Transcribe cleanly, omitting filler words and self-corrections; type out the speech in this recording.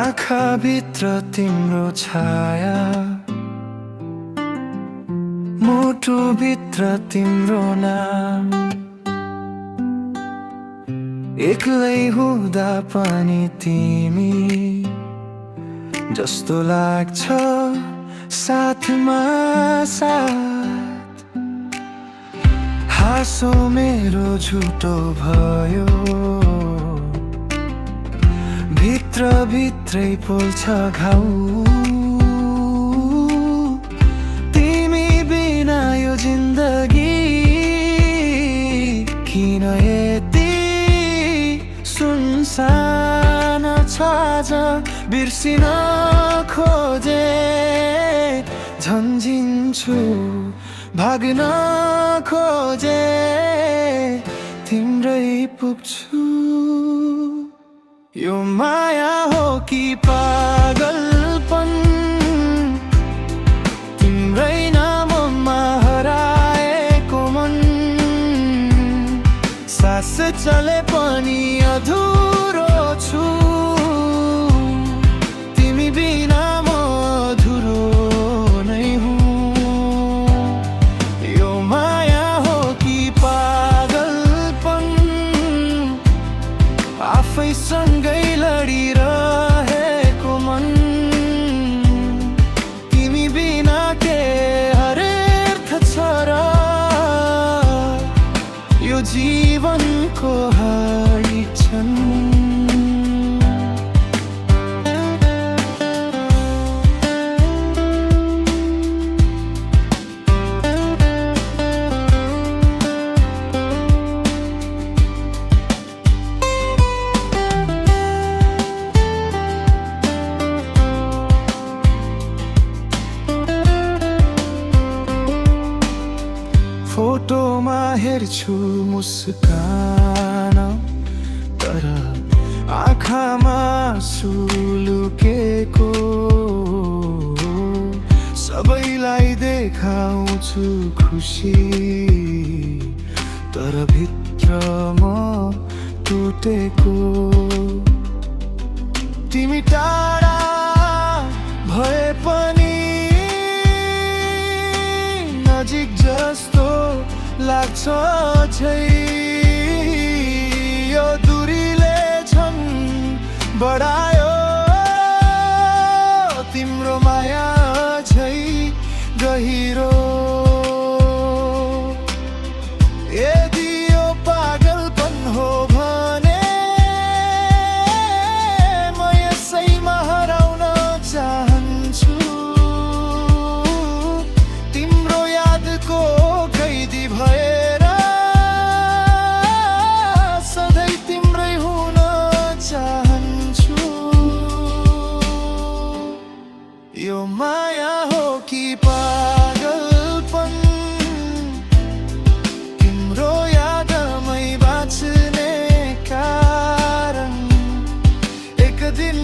आँखाभित्र तिम्रो छाया, मुटुभित्र तिम्रो नाम। एक्लै हुँदा पनि तिमी जस्तो लाग्छ साथमा साथ। हाँसो मेरो झुटो भयो, भित्र भित्रै पोल्छ घाउ। तिमी बिना यो जिन्दगी किन यति सुनसान छ आज। बिर्सिन खोजे झन्झिन्छु, भाग्न खोजे तिम्रै पुग्छु। यो माया हो कि पागलपन, तिम्रै नाममा हराएको मन। सास चले पनि अधुरो छु, तिमी बिना म अधुरो नै हुँ। यो माया हो कि पागलपन, आफैसँगै लडिरहेको मन। तिमी बिना के हरेर्थ छ र यो जीवनको हाडी छन्। फोटोमा हेर्छु मुस्कान, तर आँखामा आँसु लुकेको। सबैलाई देखाउँछु खुसी, तर भित्र म टुटेको। तिमी टाढा भए पनि नजिक जस्तो लाग्छ झै। यो दूरीले झन् बढायो तिम्रो माया झै गहिरो। यदि यो पागलपन हो भने म यसैमा हराउन चाहन्छु। तिम्रो यादको कैदी भएर सधैँ तिम्रै हुन चाहन्छु। यो माया हो कि पागलपन, तिम्रो यादमै बाँच्ने कारण। एक दिन